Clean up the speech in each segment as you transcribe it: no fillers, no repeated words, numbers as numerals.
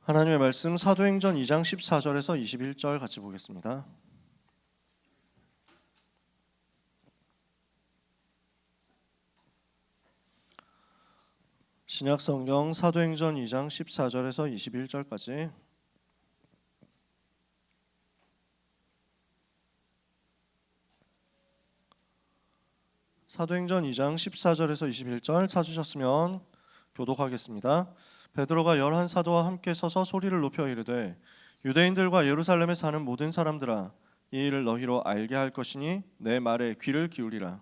하나님의 말씀 사도행전 2장 14절에서 21절 같이 보겠습니다. 신약성경 사도행전 2장 14절에서 21절까지 사도행전 2장 14절에서 21절 찾으셨으면 교독하겠습니다. 베드로가 11사도와 함께 서서 소리를 높여 이르되 유대인들과 예루살렘에 사는 모든 사람들아 이 일을 너희로 알게 할 것이니 내 말에 귀를 기울이라.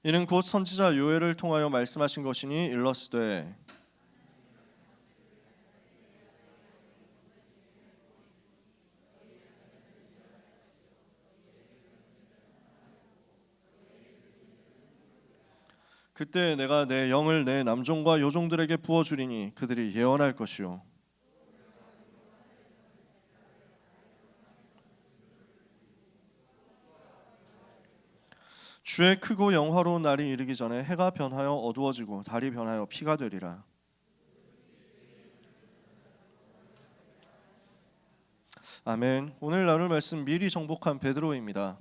이는 곧 선지자 요엘을 통하여 말씀하신 것이니 일러스되 그때 내가 내 영을 내 남종과 여종들에게 부어주리니 그들이 예언할 것이요 주의 크고 영화로운 날이 이르기 전에 해가 변하여 어두워지고 달이 변하여 피가 되리라. 아멘. 오늘 나눌 말씀 미리 정복한 베드로입니다.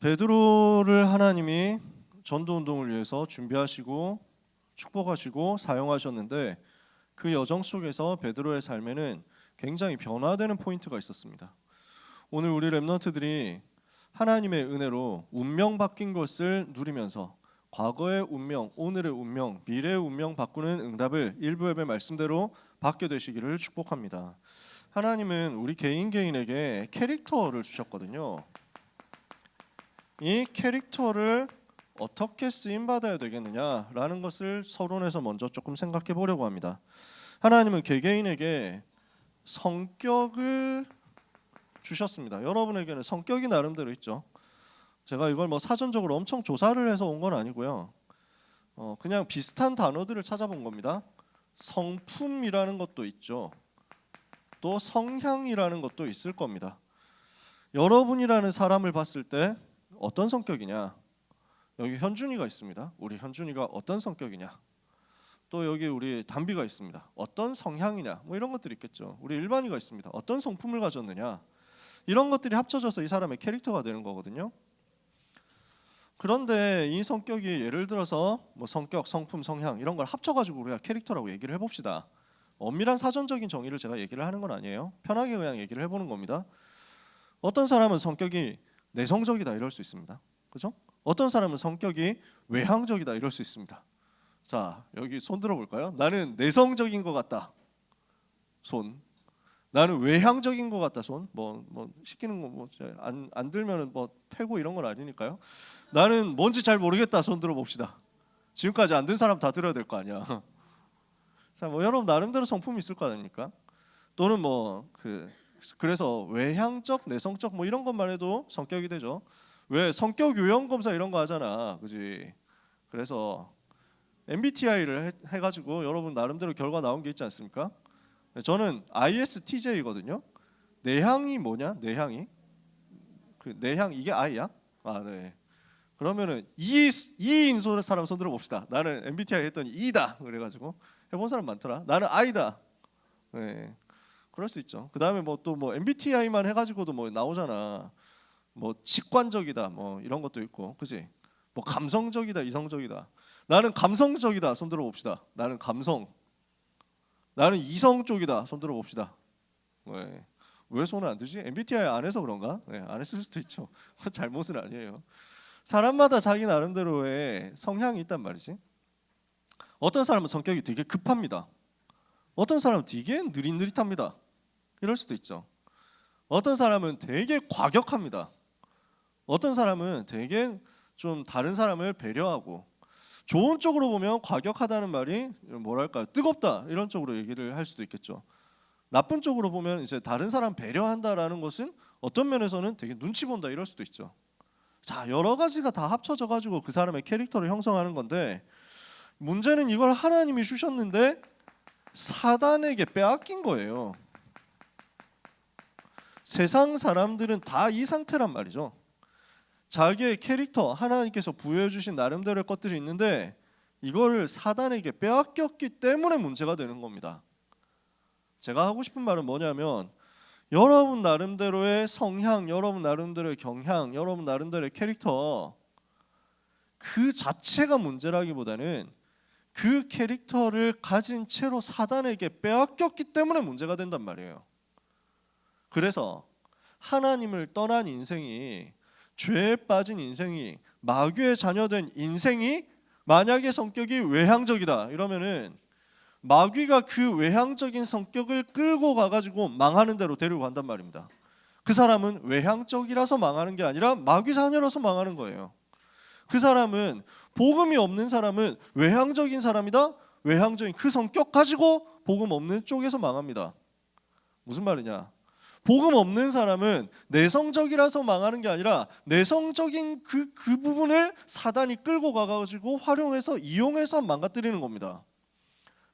베드로를 하나님이 전도운동을 위해서 준비하시고 축복하시고 사용하셨는데 그 여정 속에서 베드로의 삶에는 굉장히 변화되는 포인트가 있었습니다. 오늘 우리 렘넌트들이 하나님의 은혜로 운명 바뀐 것을 누리면서 과거의 운명, 오늘의 운명, 미래의 운명 바꾸는 응답을 일부 예배 말씀대로 받게 되시기를 축복합니다. 하나님은 우리 개인에게 캐릭터를 주셨거든요. 이 캐릭터를 어떻게 쓰임받아야 되겠느냐라는 것을 서론에서 먼저 조금 생각해 보려고 합니다. 하나님은 개개인에게 성격을 주셨습니다. 여러분에게는 성격이 나름대로 있죠. 제가 이걸 사전적으로 엄청 조사를 해서 온 건 아니고요. 그냥 비슷한 단어들을 찾아본 겁니다. 성품이라는 것도 있죠. 또 성향이라는 것도 있을 겁니다. 여러분이라는 사람을 봤을 때 어떤 성격이냐? 여기 현준이가 있습니다. 우리 현준이가 어떤 성격이냐? 또 여기 우리 담비가 있습니다. 어떤 성향이냐? 이런 것들이 있겠죠. 우리 일반이가 있습니다. 어떤 성품을 가졌느냐? 이런 것들이 합쳐져서 이 사람의 캐릭터가 되는 거거든요. 그런데 이 성격이 예를 들어서 성격, 성품, 성향 이런 걸 합쳐가지고 우리가 캐릭터라고 얘기를 해봅시다. 엄밀한 사전적인 정의를 제가 얘기를 하는 건 아니에요. 편하게 그냥 얘기를 해보는 겁니다. 어떤 사람은 성격이 내성적이다 이럴 수 있습니다. 그죠? 어떤 사람은 성격이 외향적이다 이럴 수 있습니다. 자, 여기 손 들어볼까요? 나는 내성적인 것 같다. 손. 나는 외향적인 것 같다. 손. 시키는 거 안 들면은 패고 이런 건 아니니까요. 나는 뭔지 잘 모르겠다. 손 들어봅시다. 지금까지 안 든 사람 다 들어야 될 거 아니야. 자, 여러분 나름대로 성품이 있을 거 아닙니까? 또는 그래서 외향적, 내성적 이런 것만 해도 성격이 되죠. 왜 성격 유형 검사 이런 거 하잖아, 그지? 그래서 MBTI를 해가지고 여러분 나름대로 결과 나온 게 있지 않습니까? 저는 ISTJ거든요. 내향이 뭐냐? 내향이 내향 이게 I야? 아, 네. 그러면은 E인 사람 손 들어봅시다. 나는 MBTI 했더니 E다. 그래가지고 해본 사람 많더라. 나는 I다. 네. 그럴 수 있죠. 그 다음에 또 MBTI만 해가지고도 나오잖아. 직관적이다 이런 것도 있고, 그지? 감성적이다, 이성적이다. 나는 감성적이다. 손 들어봅시다. 나는 감성. 나는 이성 쪽이다. 손 들어봅시다. 왜 손을 안 들지? MBTI 안 해서 그런가? 안 했을 수도 있죠. 잘못은 아니에요. 사람마다 자기 나름대로의 성향이 있단 말이지. 어떤 사람은 성격이 되게 급합니다. 어떤 사람은 되게 느릿느릿합니다. 이럴 수도 있죠. 어떤 사람은 되게 과격합니다. 어떤 사람은 되게 좀 다른 사람을 배려하고, 좋은 쪽으로 보면 과격하다는 말이 뜨겁다 이런 쪽으로 얘기를 할 수도 있겠죠. 나쁜 쪽으로 보면 이제 다른 사람 배려한다라는 것은 어떤 면에서는 되게 눈치 본다 이럴 수도 있죠. 자, 여러 가지가 다 합쳐져 가지고 그 사람의 캐릭터를 형성하는 건데, 문제는 이걸 하나님이 주셨는데 사단에게 빼앗긴 거예요. 세상 사람들은 다 이 상태란 말이죠. 자기의 캐릭터, 하나님께서 부여해 주신 나름대로의 것들이 있는데 이거를 사단에게 빼앗겼기 때문에 문제가 되는 겁니다. 제가 하고 싶은 말은 뭐냐면, 여러분 나름대로의 성향, 여러분 나름대로의 경향, 여러분 나름대로의 캐릭터, 그 자체가 문제라기보다는 그 캐릭터를 가진 채로 사단에게 빼앗겼기 때문에 문제가 된단 말이에요. 그래서 하나님을 떠난 인생이, 죄에 빠진 인생이, 마귀의 자녀된 인생이 만약에 성격이 외향적이다 이러면은 마귀가 그 외향적인 성격을 끌고 가가지고 망하는 대로 데리고 간단 말입니다. 그 사람은 외향적이라서 망하는 게 아니라 마귀 자녀라서 망하는 거예요. 그 사람은, 복음이 없는 사람은 외향적인 사람이다, 외향적인 그 성격 가지고 복음 없는 쪽에서 망합니다. 무슨 말이냐? 복음 없는 사람은 내성적이라서 망하는 게 아니라 내성적인 그 부분을 사단이 끌고 가가지고 활용해서 이용해서 망가뜨리는 겁니다.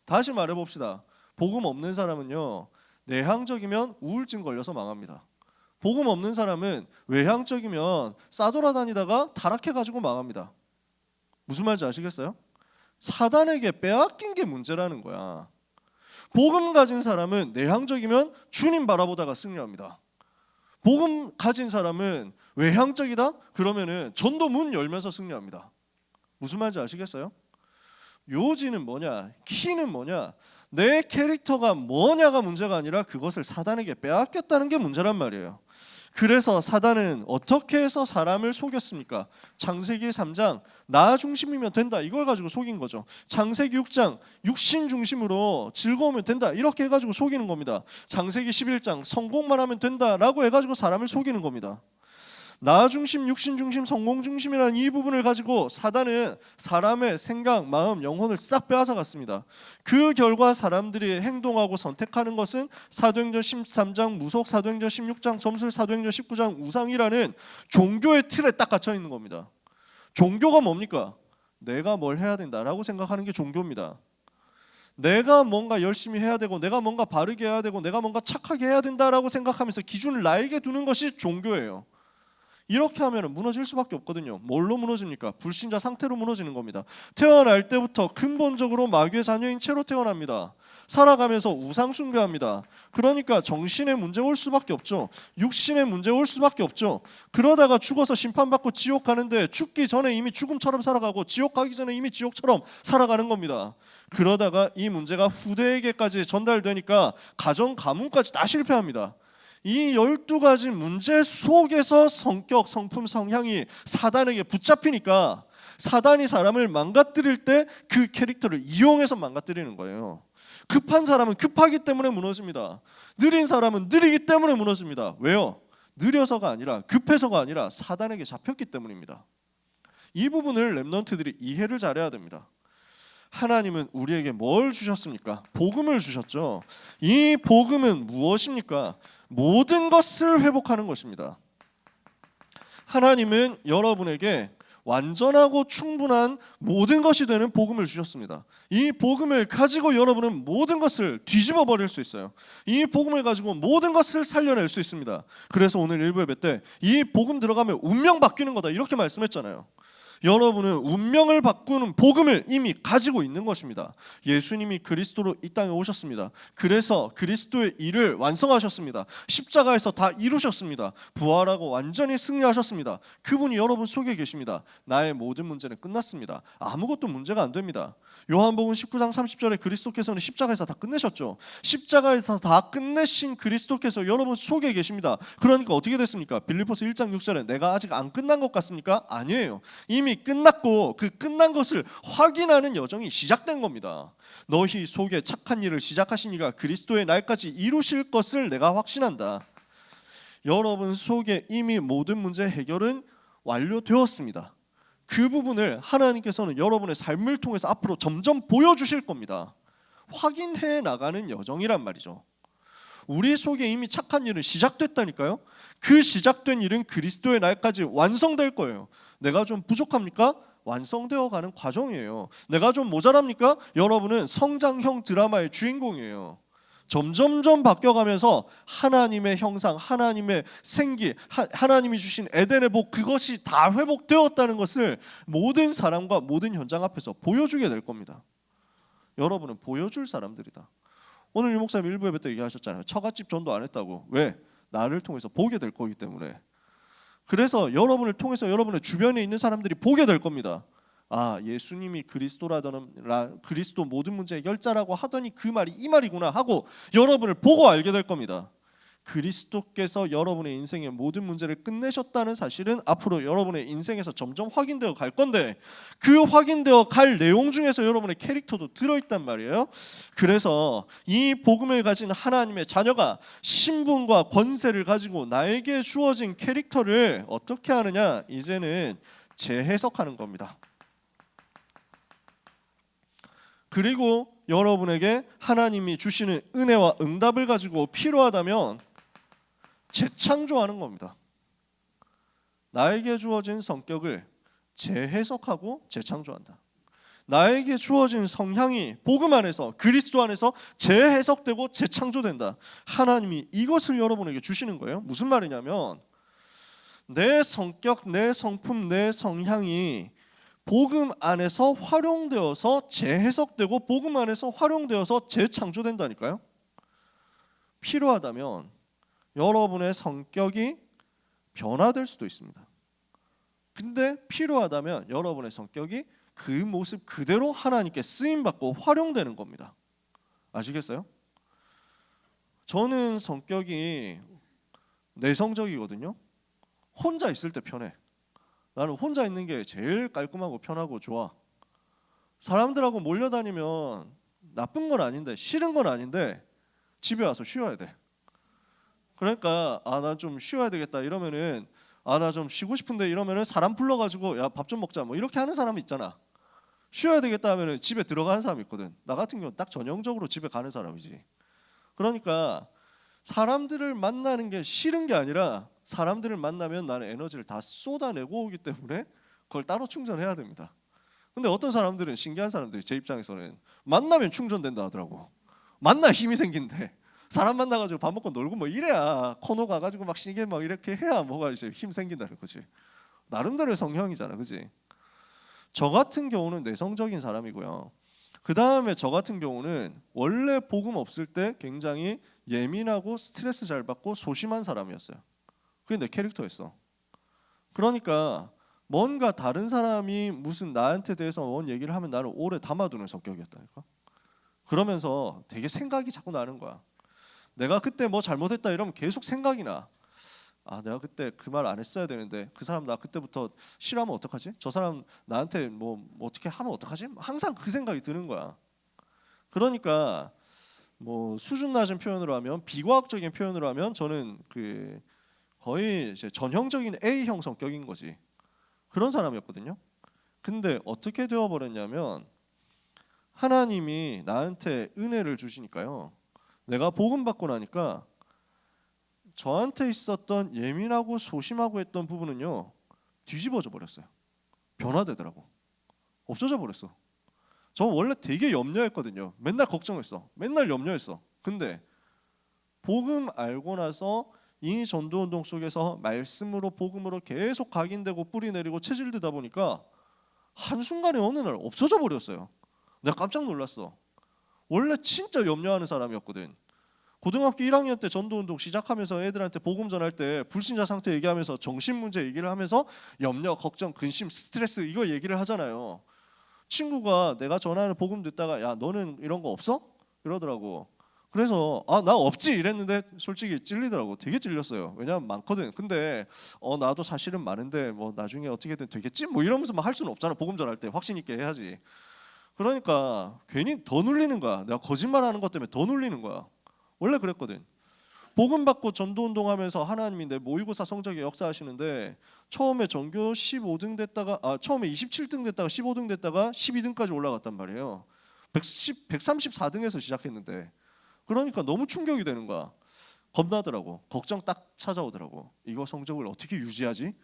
다시 말해봅시다. 복음 없는 사람은요, 내향적이면 우울증 걸려서 망합니다. 복음 없는 사람은 외향적이면 싸돌아다니다가 타락해가지고 망합니다. 무슨 말인지 아시겠어요? 사단에게 빼앗긴 게 문제라는 거야. 복음 가진 사람은 내향적이면 주님 바라보다가 승리합니다. 복음 가진 사람은 외향적이다? 그러면은 전도 문 열면서 승리합니다. 무슨 말인지 아시겠어요? 요지는 뭐냐? 키는 뭐냐? 내 캐릭터가 뭐냐가 문제가 아니라 그것을 사단에게 빼앗겼다는 게 문제란 말이에요. 그래서 사단은 어떻게 해서 사람을 속였습니까? 창세기 3장 나 중심이면 된다, 이걸 가지고 속인 거죠. 창세기 6장 육신 중심으로 즐거우면 된다, 이렇게 해가지고 속이는 겁니다. 창세기 11장 성공만 하면 된다라고 해가지고 사람을 속이는 겁니다. 나 중심, 육신 중심, 성공 중심이라는 이 부분을 가지고 사단은 사람의 생각, 마음, 영혼을 싹 빼앗아 갔습니다. 그 결과 사람들이 행동하고 선택하는 것은 사도행전 13장 무속, 사도행전 16장 점술, 사도행전 19장 우상이라는 종교의 틀에 딱 갇혀 있는 겁니다. 종교가 뭡니까? 내가 뭘 해야 된다라고 생각하는 게 종교입니다. 내가 뭔가 열심히 해야 되고, 내가 뭔가 바르게 해야 되고, 내가 뭔가 착하게 해야 된다라고 생각하면서 기준을 나에게 두는 것이 종교예요. 이렇게 하면 무너질 수밖에 없거든요. 뭘로 무너집니까? 불신자 상태로 무너지는 겁니다. 태어날 때부터 근본적으로 마귀의 자녀인 채로 태어납니다. 살아가면서 우상 숭배합니다. 그러니까 정신에 문제 올 수밖에 없죠. 육신에 문제 올 수밖에 없죠. 그러다가 죽어서 심판받고 지옥 가는데 죽기 전에 이미 죽음처럼 살아가고 지옥 가기 전에 이미 지옥처럼 살아가는 겁니다. 그러다가 이 문제가 후대에게까지 전달되니까 가정, 가문까지 다 실패합니다. 이 12가지 문제 속에서 성격, 성품, 성향이 사단에게 붙잡히니까 사단이 사람을 망가뜨릴 때 그 캐릭터를 이용해서 망가뜨리는 거예요. 급한 사람은 급하기 때문에 무너집니다. 느린 사람은 느리기 때문에 무너집니다. 왜요? 느려서가 아니라, 급해서가 아니라 사단에게 잡혔기 때문입니다. 이 부분을 렘넌트들이 이해를 잘해야 됩니다. 하나님은 우리에게 뭘 주셨습니까? 복음을 주셨죠. 이 복음은 무엇입니까? 모든 것을 회복하는 것입니다. 하나님은 여러분에게 완전하고 충분한 모든 것이 되는 복음을 주셨습니다. 이 복음을 가지고 여러분은 모든 것을 뒤집어 버릴 수 있어요. 이 복음을 가지고 모든 것을 살려낼 수 있습니다. 그래서 오늘 일부 예배 때 이 복음 들어가면 운명 바뀌는 거다, 이렇게 말씀했잖아요. 여러분은 운명을 바꾸는 복음을 이미 가지고 있는 것입니다. 예수님이 그리스도로 이 땅에 오셨습니다. 그래서 그리스도의 일을 완성하셨습니다. 십자가에서 다 이루셨습니다. 부활하고 완전히 승리하셨습니다. 그분이 여러분 속에 계십니다. 나의 모든 문제는 끝났습니다. 아무것도 문제가 안 됩니다. 요한복음 19장 30절에 그리스도께서는 십자가에서 다 끝내셨죠. 십자가에서 다 끝내신 그리스도께서 여러분 속에 계십니다. 그러니까 어떻게 됐습니까? 빌립보서 1장 6절에 내가 아직 안 끝난 것 같습니까? 아니에요. 이미 끝났고 그 끝난 것을 확인하는 여정이 시작된 겁니다. 너희 속에 착한 일을 시작하신 이가 그리스도의 날까지 이루실 것을 내가 확신한다. 여러분 속에 이미 모든 문제 해결은 완료되었습니다. 그 부분을 하나님께서는 여러분의 삶을 통해서 앞으로 점점 보여주실 겁니다. 확인해 나가는 여정이란 말이죠. 우리 속에 이미 착한 일은 시작됐다니까요. 그 시작된 일은 그리스도의 날까지 완성될 거예요. 내가 좀 부족합니까? 완성되어 가는 과정이에요. 내가 좀 모자랍니까? 여러분은 성장형 드라마의 주인공이에요. 점점점 바뀌어가면서 하나님의 형상, 하나님의 생기, 하나님이 주신 에덴의 복, 그것이 다 회복되었다는 것을 모든 사람과 모든 현장 앞에서 보여주게 될 겁니다. 여러분은 보여줄 사람들이다. 오늘 유 목사님 일부 예배 때 얘기하셨잖아요. 처갓집 전도 안 했다고. 왜? 나를 통해서 보게 될 거기 때문에. 그래서 여러분을 통해서 여러분의 주변에 있는 사람들이 보게 될 겁니다. 아, 예수님이 그리스도 모든 문제의 해결자라고 하더니 그 말이 이 말이구나 하고 여러분을 보고 알게 될 겁니다. 그리스도께서 여러분의 인생의 모든 문제를 끝내셨다는 사실은 앞으로 여러분의 인생에서 점점 확인되어 갈 건데, 그 확인되어 갈 내용 중에서 여러분의 캐릭터도 들어있단 말이에요. 그래서 이 복음을 가진 하나님의 자녀가 신분과 권세를 가지고 나에게 주어진 캐릭터를 어떻게 하느냐, 이제는 재해석하는 겁니다. 그리고 여러분에게 하나님이 주시는 은혜와 응답을 가지고 필요하다면 재창조하는 겁니다. 나에게 주어진 성격을 재해석하고 재창조한다. 나에게 주어진 성향이 복음 안에서, 그리스도 안에서 재해석되고 재창조된다. 하나님이 이것을 여러분에게 주시는 거예요. 무슨 말이냐면 내 성격, 내 성품, 내 성향이 복음 안에서 활용되어서 재해석되고 복음 안에서 활용되어서 재창조된다니까요. 필요하다면 여러분의 성격이 변화될 수도 있습니다. 근데 필요하다면 여러분의 성격이 그 모습 그대로 하나님께 쓰임받고 활용되는 겁니다. 아시겠어요? 저는 성격이 내성적이거든요. 혼자 있을 때 편해. 나는 혼자 있는 게 제일 깔끔하고 편하고 좋아. 사람들하고 몰려다니면 나쁜 건 아닌데, 싫은 건 아닌데 집에 와서 쉬어야 돼. 그러니까 나 좀 쉬어야 되겠다 이러면은, 나 좀 쉬고 싶은데 이러면은 사람 불러가지고 야, 밥 좀 먹자 뭐 이렇게 하는 사람이 있잖아. 쉬어야 되겠다 하면은 집에 들어가는 사람이 있거든. 나 같은 경우는 딱 전형적으로 집에 가는 사람이지. 그러니까 사람들을 만나는 게 싫은 게 아니라, 사람들을 만나면 나는 에너지를 다 쏟아내고 오기 때문에 그걸 따로 충전해야 됩니다. 근데 어떤 사람들은, 신기한 사람들이 제 입장에서는 만나면 충전된다 하더라고. 만나 힘이 생긴대. 사람 만나가지고 밥 먹고 놀고 뭐 이래야, 코너 가가지고 막 시계 막 이렇게 해야 뭐가 이제 힘 생긴다는 거지. 나름대로의 성향이잖아, 그지? 저 같은 경우는 내성적인 사람이고요. 그 다음에 저 같은 경우는 원래 복음 없을 때 굉장히 예민하고 스트레스 잘 받고 소심한 사람이었어요. 그게 내 캐릭터였어. 그러니까 뭔가 다른 사람이 무슨 나한테 대해서 뭔 얘기를 하면 나를 오래 담아두는 성격이었다니까. 그러면서 되게 생각이 자꾸 나는 거야. 내가 그때 뭐 잘못했다 이러면 계속 생각이 나. 내가 그때 그 말 안 했어야 되는데, 그 사람 나 그때부터 싫어하면 어떡하지? 저 사람 나한테 뭐 어떻게 하면 어떡하지? 항상 그 생각이 드는 거야. 그러니까 뭐 수준 낮은 표현으로 하면, 비과학적인 표현으로 하면 저는 그 거의 이제 전형적인 A형 성격인 거지. 그런 사람이었거든요. 근데 어떻게 되어버렸냐면, 하나님이 나한테 은혜를 주시니까요, 내가 복음 받고 나니까 저한테 있었던 예민하고 소심하고 했던 부분은요, 뒤집어져 버렸어요. 변화되더라고. 없어져 버렸어. 저 원래 되게 염려했거든요. 맨날 걱정했어. 맨날 염려했어. 근데 복음 알고 나서 이 전도운동 속에서 말씀으로, 복음으로 계속 각인되고 뿌리 내리고 체질되다 보니까 한순간에 어느 날 없어져 버렸어요. 내가 깜짝 놀랐어. 원래 진짜 염려하는 사람이었거든. 고등학교 1학년 때 전도운동 시작하면서 애들한테 복음 전할 때 불신자 상태 얘기하면서 정신 문제 얘기를 하면서 염려, 걱정, 근심, 스트레스 이거 얘기를 하잖아요. 친구가 내가 전하는 복음 듣다가 야, 너는 이런 거 없어? 이러더라고. 그래서 나 없지 이랬는데 솔직히 찔리더라고. 되게 찔렸어요. 왜냐면 많거든. 근데 나도 사실은 많은데 뭐 나중에 어떻게든 되겠지? 뭐 이러면서 막 할 수는 없잖아. 복음 전할 때 확신 있게 해야지. 그러니까 괜히 더 눌리는 거야. 내가 거짓말하는 것 때문에 더 눌리는 거야. 원래 그랬거든. 복음 받고 전도운동하면서 하나님이 내 모의고사 성적에 역사하시는데, 처음에 전교 15등 됐다가 처음에 27등 됐다가 15등 됐다가 12등까지 올라갔단 말이에요. 134등에서 시작했는데, 그러니까 너무 충격이 되는 거야. 겁나더라고. 걱정 딱 찾아오더라고. 이거 성적을 어떻게 유지하지?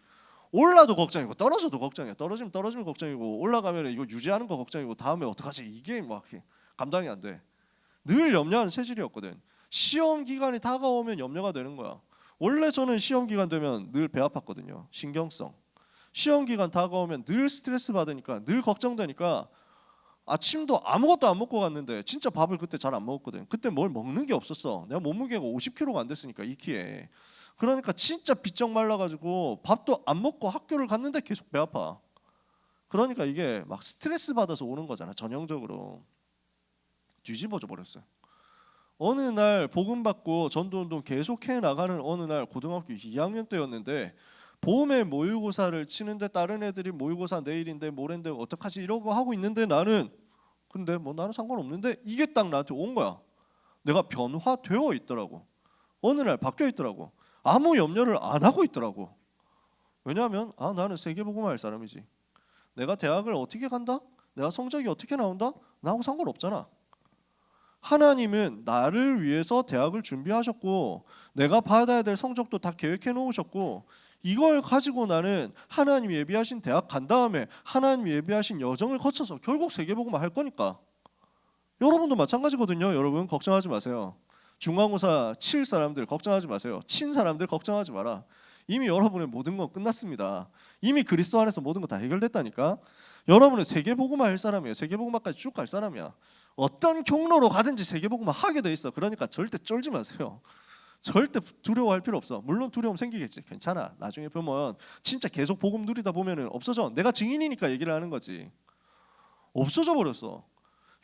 올라도 걱정이고 떨어져도 걱정이야. 떨어지면 걱정이고 올라가면 이거 유지하는 거 걱정이고 다음에 어떡하지? 이게 막 감당이 안 돼. 늘 염려하는 체질이었거든. 시험 기간이 다가오면 염려가 되는 거야. 원래 저는 시험 기간 되면 늘 배 아팠거든요. 신경성. 시험 기간 다가오면 늘 스트레스 받으니까 늘 걱정되니까 아침도 아무것도 안 먹고 갔는데 진짜 밥을 그때 잘 안 먹었거든. 그때 뭘 먹는 게 없었어. 내가 몸무게가 50kg가 안 됐으니까 이 키에. 그러니까 진짜 비쩍 말라가지고 밥도 안 먹고 학교를 갔는데 계속 배 아파. 그러니까 이게 막 스트레스 받아서 오는 거잖아. 전형적으로 뒤집어져 버렸어요. 어느 날 복음 받고 전도운동 계속해 나가는 어느 날 고등학교 2학년 때였는데 봄에 모의고사를 치는데 다른 애들이 모의고사 내일인데 모레인데 어떡하지 이러고 하고 있는데 나는 근데 뭐 나는 상관없는데 이게 딱 나한테 온 거야. 내가 변화되어 있더라고. 어느 날 바뀌어 있더라고. 아무 염려를 안 하고 있더라고. 왜냐하면 나는 세계복음화 할 사람이지. 내가 대학을 어떻게 간다? 내가 성적이 어떻게 나온다? 나하고 상관없잖아. 하나님은 나를 위해서 대학을 준비하셨고 내가 받아야 될 성적도 다 계획해 놓으셨고 이걸 가지고 나는 하나님 예비하신 대학 간 다음에 하나님 예비하신 여정을 거쳐서 결국 세계복음화 할 거니까. 여러분도 마찬가지거든요. 여러분 걱정하지 마세요. 중간고사 칠 사람들 걱정하지 마세요. 친 사람들 걱정하지 마라. 이미 여러분의 모든 건 끝났습니다. 이미 그리스도 안에서 모든 거 다 해결됐다니까. 여러분은 세계복음화 할 사람이에요. 세계복음화까지 쭉 갈 사람이야. 어떤 경로로 가든지 세계복음화 하게 돼 있어. 그러니까 절대 쫄지 마세요. 절대 두려워할 필요 없어. 물론 두려움 생기겠지. 괜찮아. 나중에 보면 진짜 계속 복음 누리다 보면은 없어져. 내가 증인이니까 얘기를 하는 거지. 없어져 버렸어.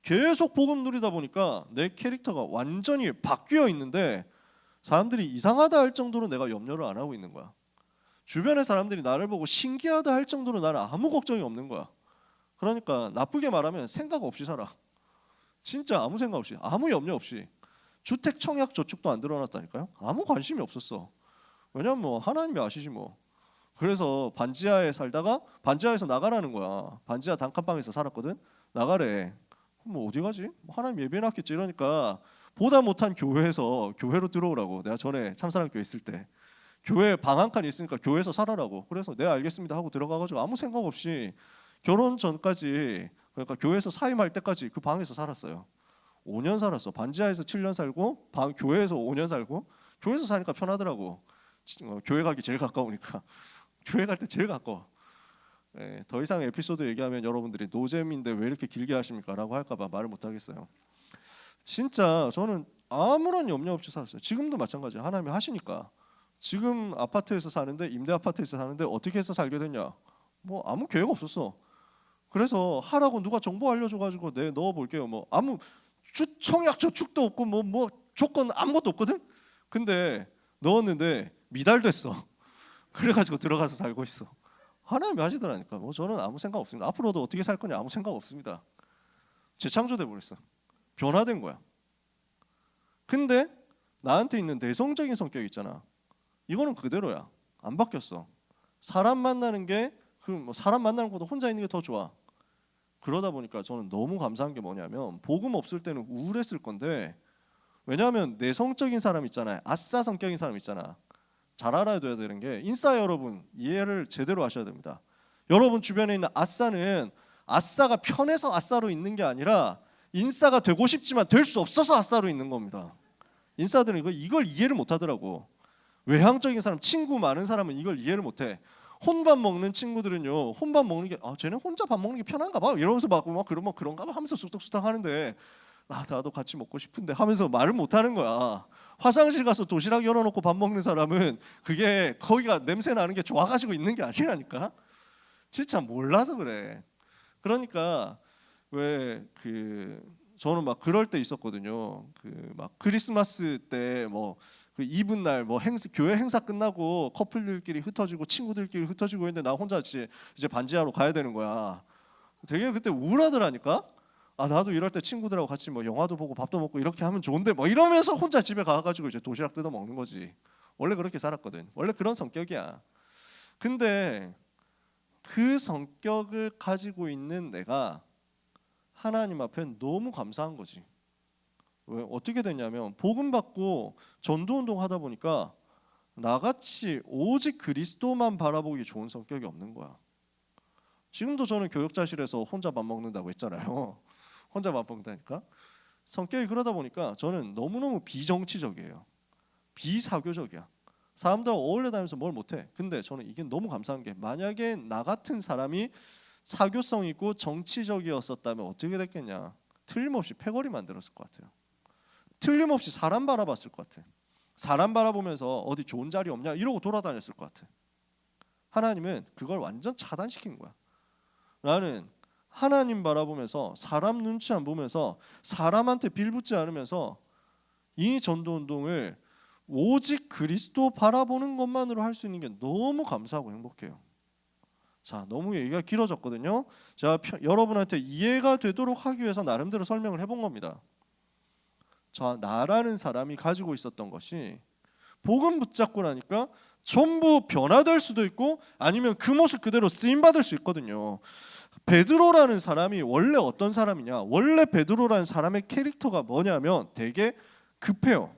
계속 복음 누리다 보니까 내 캐릭터가 완전히 바뀌어 있는데 사람들이 이상하다 할 정도로 내가 염려를 안 하고 있는 거야. 주변의 사람들이 나를 보고 신기하다 할 정도로 나는 아무 걱정이 없는 거야. 그러니까 나쁘게 말하면 생각 없이 살아. 진짜 아무 생각 없이, 아무 염려 없이. 주택 청약 저축도 안 들어놨다니까요. 아무 관심이 없었어. 왜냐면 뭐 하나님이 아시지 뭐. 그래서 반지하에 살다가 반지하에서 나가라는 거야. 반지하 단칸방에서 살았거든. 나가래. 뭐 어디 가지? 하나님 예배해놨겠지. 이러니까 보다 못한 교회에서 교회로 들어오라고. 내가 전에 참사랑 교회 있을 때 교회 방 한 칸 있으니까 교회에서 살아라고. 그래서 네 알겠습니다 하고 들어가가지고 아무 생각 없이 결혼 전까지, 그러니까 교회에서 사임할 때까지 그 방에서 살았어요. 5년 살았어. 반지하에서 7년 살고 교회에서 5년 살고. 교회에서 사니까 편하더라고. 교회 가기 제일 가까우니까. 교회 갈 때 제일 가까워. 더 이상 에피소드 얘기하면 여러분들이 노잼인데 왜 이렇게 길게 하십니까? 라고 할까봐 말을 못하겠어요. 진짜 저는 아무런 염려 없이 살았어요. 지금도 마찬가지예요. 하나님이 하시니까. 지금 아파트에서 사는데, 임대 아파트에서 사는데 어떻게 해서 살게 됐냐? 뭐 아무 계획 없었어. 그래서 하라고 누가 정보 알려줘가지고 네 넣어볼게요. 뭐 아무 청약 저축도 없고 뭐 조건 아무것도 없거든. 근데 넣었는데 미달됐어. 그래가지고 들어가서 살고 있어. 하나님이 하시더라니까. 뭐 저는 아무 생각 없습니다. 앞으로도 어떻게 살 거냐 아무 생각 없습니다. 재창조돼 버렸어. 변화된 거야. 근데 나한테 있는 내성적인 성격 있잖아. 이거는 그대로야. 안 바뀌었어. 사람 만나는 게 사람 만나는 것보다 혼자 있는 게 더 좋아. 그러다 보니까 저는 너무 감사한 게 뭐냐면 복음 없을 때는 우울했을 건데, 왜냐하면 내성적인 사람 있잖아요. 아싸 성격인 사람 있잖아. 잘 알아야 되는 게 인싸 여러분 이해를 제대로 하셔야 됩니다. 여러분 주변에 있는 아싸는 아싸가 편해서 아싸로 있는 게 아니라 인싸가 되고 싶지만 될 수 없어서 아싸로 있는 겁니다. 인싸들은 이걸 이해를 못 하더라고. 외향적인 사람, 친구 많은 사람은 이걸 이해를 못 해. 혼밥 먹는 친구들은요, 혼밥 먹는 게 쟤는 혼자 밥 먹는 게 편한가 봐 이러면서 막 그런가 봐 하면서 쑥덕쑥덕 하는데 나도 같이 먹고 싶은데 하면서 말을 못 하는 거야. 화장실 가서 도시락 열어놓고 밥 먹는 사람은 그게 거기가 냄새 나는 게 좋아가지고 있는 게 아니라니까. 진짜 몰라서 그래. 그러니까 저는 막 그럴 때 있었거든요. 막 크리스마스 때 그 이브날 교회 행사 끝나고 커플들끼리 흩어지고 친구들끼리 흩어지고 있는데 나 혼자 이제 반지하러 가야 되는 거야. 되게 그때 우울하더라니까. 나도 이럴 때 친구들하고 같이 영화도 보고 밥도 먹고 이렇게 하면 좋은데 이러면서 혼자 집에 가가지고 이제 도시락 뜯어 먹는 거지. 원래 그렇게 살았거든. 원래 그런 성격이야. 근데 그 성격을 가지고 있는 내가 하나님 앞에 너무 감사한 거지. 왜 어떻게 됐냐면 복음 받고 전도운동 하다 보니까 나같이 오직 그리스도만 바라보기 좋은 성격이 없는 거야. 지금도 저는 교역자실에서 혼자 밥 먹는다고 했잖아요. 혼자 밥 먹는다니까. 성격이 그러다 보니까 저는 너무너무 비정치적이에요. 비사교적이야. 사람들하고 어울려 다니면서 뭘 못해. 근데 저는 이게 너무 감사한 게, 만약에 나 같은 사람이 사교성 있고 정치적이었었다면 어떻게 됐겠냐. 틀림없이 패거리 만들었을 것 같아요. 틀림없이 사람 바라봤을 것 같아. 사람 바라보면서 어디 좋은 자리 없냐 이러고 돌아다녔을 것 같아. 하나님은 그걸 완전 차단시킨 거야. 나는 하나님 바라보면서, 사람 눈치 안 보면서, 사람한테 빌붙지 않으면서 이 전도운동을 오직 그리스도 바라보는 것만으로 할 수 있는 게 너무 감사하고 행복해요. 자, 너무 얘기가 길어졌거든요. 제가 여러분한테 이해가 되도록 하기 위해서 나름대로 설명을 해본 겁니다. 자, 나라는 사람이 가지고 있었던 것이 복음 붙잡고 나니까 전부 변화될 수도 있고 아니면 그 모습 그대로 쓰임받을 수 있거든요. 베드로라는 사람이 원래 어떤 사람이냐, 원래 베드로라는 사람의 캐릭터가 뭐냐면 되게 급해요.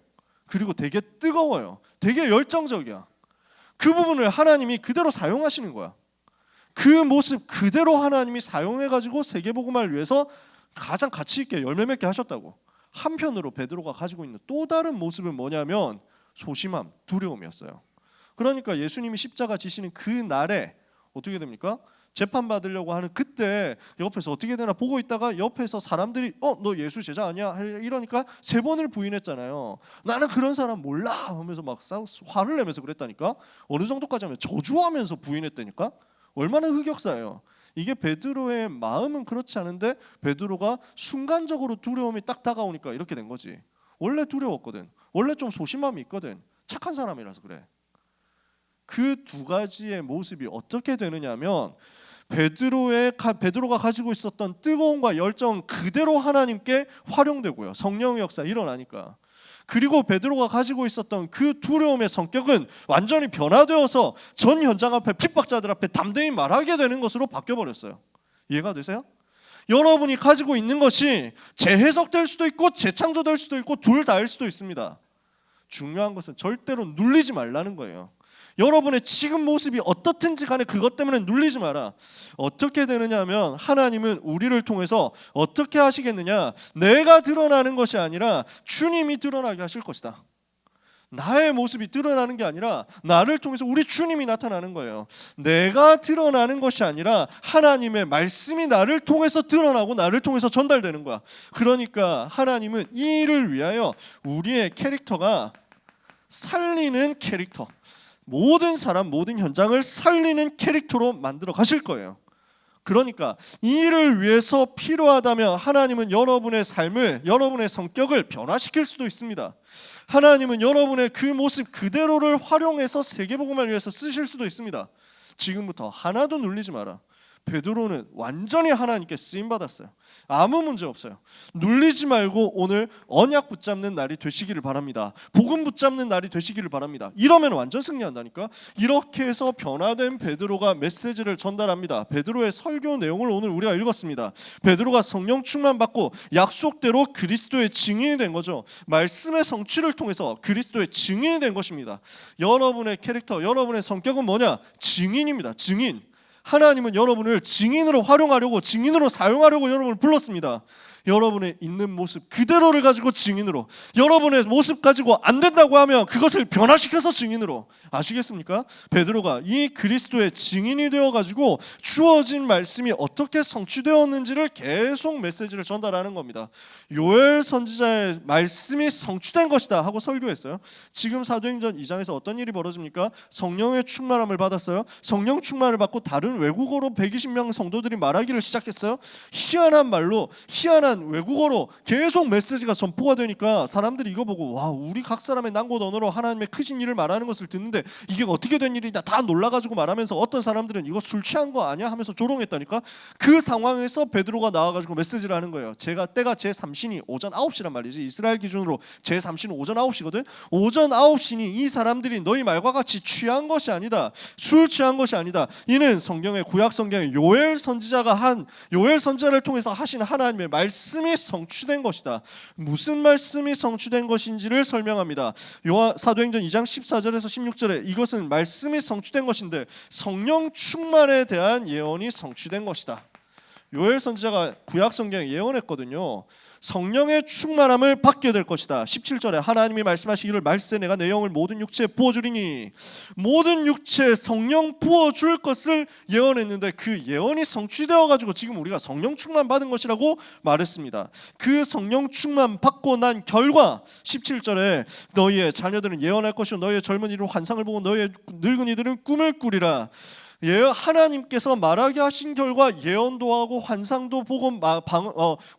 그리고 되게 뜨거워요. 되게 열정적이야. 그 부분을 하나님이 그대로 사용하시는 거야. 그 모습 그대로 하나님이 사용해가지고 세계복음화를 위해서 가장 가치 있게 열매 맺게 하셨다고. 한편으로 베드로가 가지고 있는 또 다른 모습은 뭐냐면 소심함, 두려움이었어요. 그러니까 예수님이 십자가 지시는 그 날에 어떻게 됩니까? 재판받으려고 하는 그때 옆에서 어떻게 되나 보고 있다가 옆에서 사람들이 너 예수 제자 아니야? 이러니까 3번을 부인했잖아요. 나는 그런 사람 몰라 하면서 막 화를 내면서 그랬다니까. 어느 정도까지 하면 저주하면서 부인했다니까. 얼마나 흑역사예요. 이게 베드로의 마음은 그렇지 않은데 베드로가 순간적으로 두려움이 딱 다가오니까 이렇게 된 거지. 원래 두려웠거든. 원래 좀 소심함이 있거든. 착한 사람이라서 그래. 그 두 가지의 모습이 어떻게 되느냐면 베드로가 가지고 있었던 뜨거움과 열정 그대로 하나님께 활용되고요. 성령의 역사 일어나니까. 그리고 베드로가 가지고 있었던 그 두려움의 성격은 완전히 변화되어서 전 현장 앞에 핍박자들 앞에 담대히 말하게 되는 것으로 바뀌어버렸어요. 이해가 되세요? 여러분이 가지고 있는 것이 재해석될 수도 있고 재창조될 수도 있고 둘 다일 수도 있습니다. 중요한 것은 절대로 눌리지 말라는 거예요. 여러분의 지금 모습이 어떻든지 간에 그것 때문에 눌리지 마라. 어떻게 되느냐 하면 하나님은 우리를 통해서 어떻게 하시겠느냐, 내가 드러나는 것이 아니라 주님이 드러나게 하실 것이다. 나의 모습이 드러나는 게 아니라 나를 통해서 우리 주님이 나타나는 거예요. 내가 드러나는 것이 아니라 하나님의 말씀이 나를 통해서 드러나고 나를 통해서 전달되는 거야. 그러니까 하나님은 이 일을 위하여 우리의 캐릭터가 살리는 캐릭터, 모든 사람, 모든 현장을 살리는 캐릭터로 만들어 가실 거예요. 그러니까 이 일을 위해서 필요하다면 하나님은 여러분의 삶을, 여러분의 성격을 변화시킬 수도 있습니다. 하나님은 여러분의 그 모습 그대로를 활용해서 세계복음을 위해서 쓰실 수도 있습니다. 지금부터 하나도 눌리지 마라. 베드로는 완전히 하나님께 쓰임받았어요. 아무 문제 없어요. 눌리지 말고 오늘 언약 붙잡는 날이 되시기를 바랍니다. 복음 붙잡는 날이 되시기를 바랍니다. 이러면 완전 승리한다니까. 이렇게 해서 변화된 베드로가 메시지를 전달합니다. 베드로의 설교 내용을 오늘 우리가 읽었습니다. 베드로가 성령 충만 받고 약속대로 그리스도의 증인이 된 거죠. 말씀의 성취를 통해서 그리스도의 증인이 된 것입니다. 여러분의 캐릭터, 여러분의 성격은 뭐냐? 증인입니다. 증인. 하나님은 여러분을 증인으로 활용하려고, 증인으로 사용하려고 여러분을 불렀습니다. 여러분의 있는 모습 그대로를 가지고 증인으로, 여러분의 모습 가지고 안 된다고 하면 그것을 변화시켜서 증인으로. 아시겠습니까? 베드로가 이 그리스도의 증인이 되어가지고 주어진 말씀이 어떻게 성취되었는지를 계속 메시지를 전달하는 겁니다. 요엘 선지자의 말씀이 성취된 것이다 하고 설교했어요. 지금 사도행전 2장에서 어떤 일이 벌어집니까? 성령의 충만함을 받았어요. 성령 충만을 받고 다른 외국어로 120명 성도들이 말하기를 시작했어요. 희한한 말로, 희한한 외국어로 계속 메시지가 선포가 되니까 사람들이 이거 보고, 와, 우리 각 사람의 난곳 언어로 하나님의 크신 일을 말하는 것을 듣는데 이게 어떻게 된 일이냐 다 놀라가지고 말하면서 어떤 사람들은 이거 술 취한 거 아니야 하면서 조롱했다니까. 그 상황에서 베드로가 나와가지고 메시지를 하는 거예요. 때가 제3신이 오전 9시란 말이지. 이스라엘 기준으로 제3신은 오전 9시거든. 오전 9시니 이 사람들이 너희 말과 같이 취한 것이 아니다. 술 취한 것이 아니다. 이는 성경의 구약 성경의 요엘 선지자를 통해서 하신 하나님의 말씀 말씀이 성취된 것이다. 무슨 말씀이 성취된 것인지를 설명합니다. 사도행전 2장 14절에서 16절에 이것은 말씀이 성취된 것인데 성령 충만에 대한 예언이 성취된 것이다. 요엘 선지자가 구약 성경에 예언했거든요. 성령의 충만함을 받게 될 것이다. 17절에 하나님이 말씀하시기를 말세 내가 내 영을 모든 육체에 부어주리니, 모든 육체에 성령 부어줄 것을 예언했는데 그 예언이 성취되어 가지고 지금 우리가 성령 충만 받은 것이라고 말했습니다. 그 성령 충만 받고 난 결과 17절에 너희의 자녀들은 예언할 것이요 너희의 젊은이들은 환상을 보고 너희의 늙은이들은 꿈을 꾸리라. 하나님께서 말하게 하신 결과 예언도 하고 환상도 보고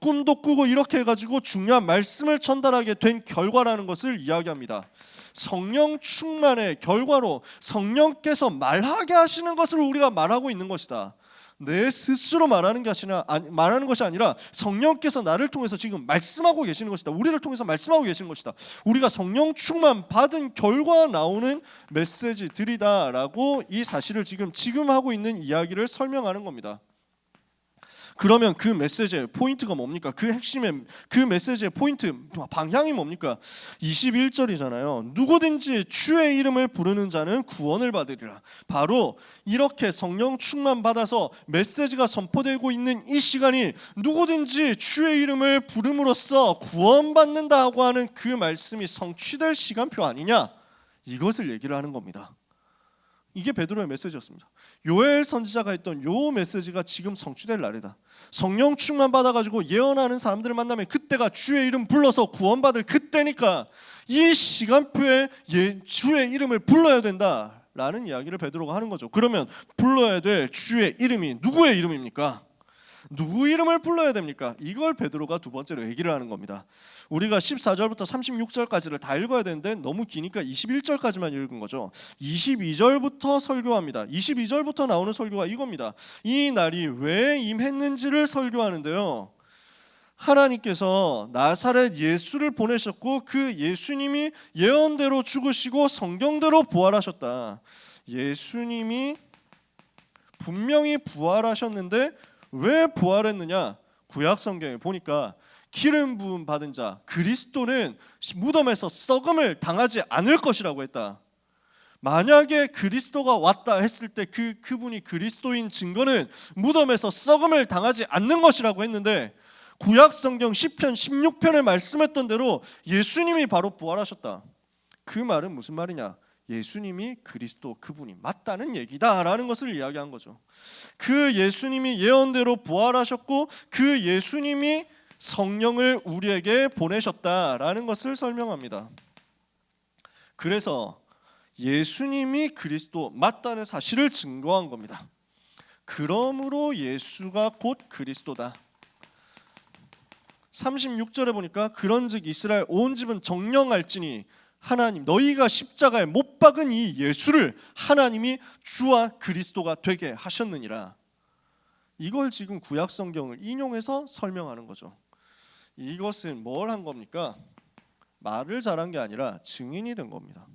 꿈도 꾸고 이렇게 해가지고 중요한 말씀을 전달하게 된 결과라는 것을 이야기합니다. 성령 충만의 결과로 성령께서 말하게 하시는 것을 우리가 말하고 있는 것이다. 내 스스로 말하는 것이 아니라 성령께서 나를 통해서 지금 말씀하고 계시는 것이다. 우리를 통해서 말씀하고 계시는 것이다. 우리가 성령 충만 받은 결과 나오는 메시지들이다라고 이 사실을 지금 하고 있는 이야기를 설명하는 겁니다. 그러면 그 메시지의 포인트가 뭡니까? 그 핵심의 그 메시지의 포인트 방향이 뭡니까? 21절이잖아요. 누구든지 주의 이름을 부르는 자는 구원을 받으리라. 바로 이렇게 성령 충만 받아서 메시지가 선포되고 있는 이 시간이 누구든지 주의 이름을 부름으로써 구원받는다고 하는 그 말씀이 성취될 시간표 아니냐? 이것을 얘기를 하는 겁니다. 이게 베드로의 메시지였습니다. 요엘 선지자가 했던 요 메시지가 지금 성취될 날이다. 성령 충만 받아가지고 예언하는 사람들을 만나면 그때가 주의 이름 불러서 구원받을 그때니까 이 시간표에 주의 이름을 불러야 된다라는 이야기를 베드로가 하는 거죠. 그러면 불러야 될 주의 이름이 누구의 이름입니까? 누구 이름을 불러야 됩니까? 이걸 베드로가 두 번째로 얘기를 하는 겁니다. 우리가 14절부터 36절까지를 다 읽어야 되는데 너무 기니까 21절까지만 읽은 거죠. 22절부터 설교합니다. 22절부터 나오는 설교가 이겁니다. 이 날이 왜 임했는지를 설교하는데요. 하나님께서 나사렛 예수를 보내셨고 그 예수님이 예언대로 죽으시고 성경대로 부활하셨다. 예수님이 분명히 부활하셨는데 왜 부활했느냐? 구약 성경에 보니까 기름 부음 받은 자 그리스도는 무덤에서 썩음을 당하지 않을 것이라고 했다. 만약에 그리스도가 왔다 했을 때 그분이 그리스도인 증거는 무덤에서 썩음을 당하지 않는 것이라고 했는데 구약 성경 시편 16편에 말씀했던 대로 예수님이 바로 부활하셨다. 그 말은 무슨 말이냐? 예수님이 그리스도 그분이 맞다는 얘기다라는 것을 이야기한 거죠. 그 예수님이 예언대로 부활하셨고 그 예수님이 성령을 우리에게 보내셨다라는 것을 설명합니다. 그래서 예수님이 그리스도 맞다는 사실을 증거한 겁니다. 그러므로 예수가 곧 그리스도다. 36절에 보니까 그런즉 이스라엘 온 집은 정령할지니 하나님 너희가 십자가에 못 박은 이 예수를 하나님이 주와 그리스도가 되게 하셨느니라. 이걸 지금 구약 성경을 인용해서 설명하는 거죠. 이것은 뭘 한 겁니까? 말을 잘한 게 아니라 증인이 된 겁니다.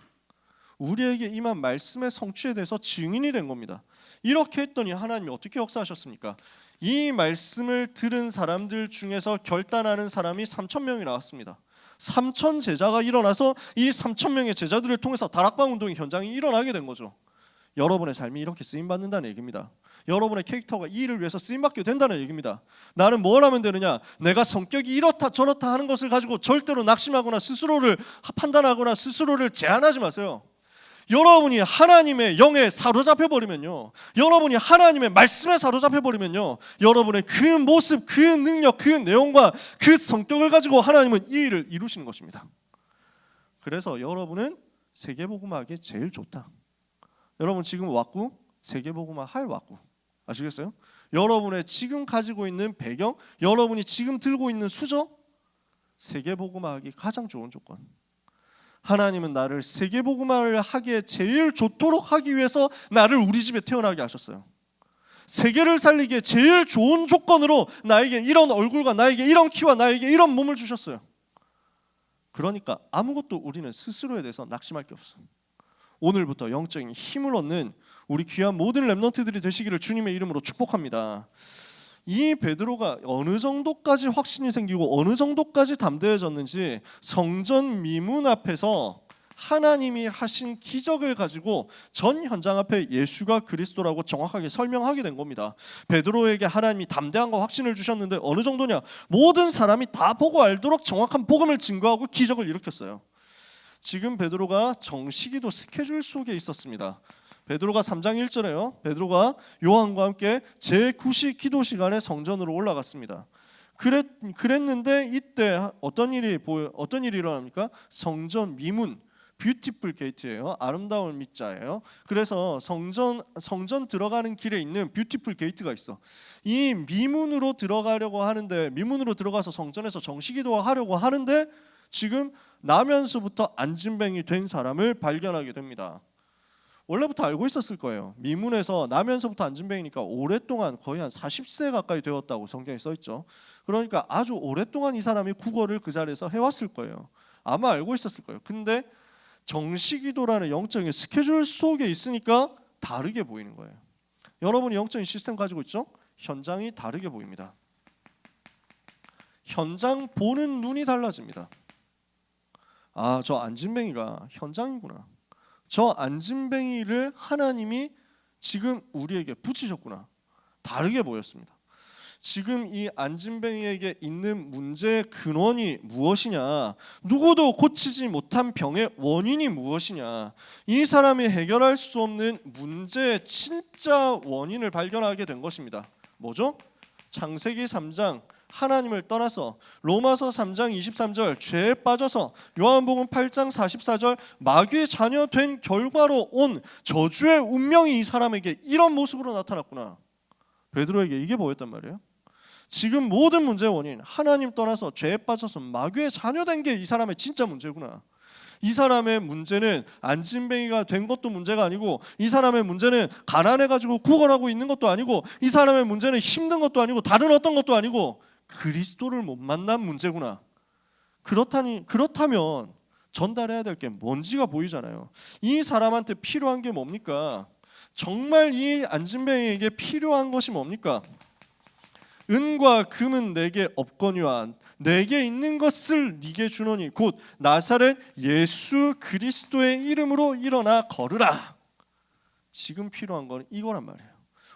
우리에게 임한 말씀의 성취에 대해서 증인이 된 겁니다. 이렇게 했더니 하나님이 어떻게 역사하셨습니까? 이 말씀을 들은 사람들 중에서 결단하는 사람이 3,000명이 나왔습니다. 3,000 제자가 일어나서 이 3,000명의 제자들을 통해서 다락방 운동의 현장이 일어나게 된 거죠. 여러분의 삶이 이렇게 쓰임받는다는 얘기입니다. 여러분의 캐릭터가 이 일을 위해서 쓰임받게 된다는 얘기입니다. 나는 뭘 하면 되느냐? 내가 성격이 이렇다 저렇다 하는 것을 가지고 절대로 낙심하거나 스스로를 판단하거나 스스로를 제한하지 마세요. 여러분이 하나님의 영에 사로잡혀 버리면요, 여러분이 하나님의 말씀에 사로잡혀 버리면요, 여러분의 그 모습, 그 능력, 그 내용과 그 성격을 가지고 하나님은 이 일을 이루시는 것입니다. 그래서 여러분은 세계복음화 하기 제일 좋다. 여러분 지금 왔고 세계복음화 할 왔고 아시겠어요? 여러분의 지금 가지고 있는 배경, 여러분이 지금 들고 있는 수저, 세계복음화 하기 가장 좋은 조건. 하나님은 나를 세계복음화를 하기에 제일 좋도록 하기 위해서 나를 우리 집에 태어나게 하셨어요. 세계를 살리기에 제일 좋은 조건으로 나에게 이런 얼굴과 나에게 이런 키와 나에게 이런 몸을 주셨어요. 그러니까 아무것도 우리는 스스로에 대해서 낙심할 게 없어요. 오늘부터 영적인 힘을 얻는 우리 귀한 모든 렘넌트들이 되시기를 주님의 이름으로 축복합니다. 이 베드로가 어느 정도까지 확신이 생기고 어느 정도까지 담대해졌는지 성전 미문 앞에서 하나님이 하신 기적을 가지고 전 현장 앞에 예수가 그리스도라고 정확하게 설명하게 된 겁니다. 베드로에게 하나님이 담대함과 확신을 주셨는데 어느 정도냐? 모든 사람이 다 보고 알도록 정확한 복음을 증거하고 기적을 일으켰어요. 지금 베드로가 정시기도 스케줄 속에 있었습니다. 베드로가 3장 1절에요. 베드로가 요한과 함께 제9시 기도 시간에 성전으로 올라갔습니다. 그랬는데 이때 어떤 일이 일어납니까? 성전 미문, 뷰티풀 게이트예요. 아름다운 밑자예요. 그래서 성전 들어가는 길에 있는 뷰티풀 게이트가 있어. 이 미문으로 들어가려고 하는데, 미문으로 들어가서 성전에서 정시기도 하려고 하는데 지금 나면서부터 안진뱅이 된 사람을 발견하게 됩니다. 원래부터 알고 있었을 거예요. 미문에서 나면서부터 안진뱅이니까 오랫동안 거의 한 40세 가까이 되었다고 성경에 써있죠. 그러니까 아주 오랫동안 이 사람이 국어를 그 자리에서 해왔을 거예요. 아마 알고 있었을 거예요. 근데 정시기도라는 영적인 스케줄 속에 있으니까 다르게 보이는 거예요. 여러분이 영적인 시스템 가지고 있죠? 현장이 다르게 보입니다. 현장 보는 눈이 달라집니다. 아, 저 안진뱅이가 현장이구나. 저 안진뱅이를 하나님이 지금 우리에게 붙이셨구나. 다르게 보였습니다. 지금 이 안진뱅이에게 있는 문제의 근원이 무엇이냐? 누구도 고치지 못한 병의 원인이 무엇이냐? 이 사람이 해결할 수 없는 문제의 진짜 원인을 발견하게 된 것입니다. 뭐죠? 창세기 3장 하나님을 떠나서, 로마서 3장 23절 죄에 빠져서, 요한복음 8장 44절 마귀의 자녀 된 결과로 온 저주의 운명이 이 사람에게 이런 모습으로 나타났구나. 베드로에게 이게 보였단 말이에요. 지금 모든 문제의 원인, 하나님 떠나서 죄에 빠져서 마귀의 자녀 된 게 이 사람의 진짜 문제구나. 이 사람의 문제는 안진뱅이가 된 것도 문제가 아니고, 이 사람의 문제는 가난해가지고 구걸하고 있는 것도 아니고, 이 사람의 문제는 힘든 것도 아니고, 다른 어떤 것도 아니고 그리스도를 못 만난 문제구나. 그렇다면 전달해야 될 게 뭔지가 보이잖아요. 이 사람한테 필요한 게 뭡니까? 정말 이 안진뱅이에게 필요한 것이 뭡니까? 은과 금은 내게 없거니와 내게 있는 것을 네게 주노니 곧 나사렛 예수 그리스도의 이름으로 일어나 걸으라. 지금 필요한 건 이거란 말이에요.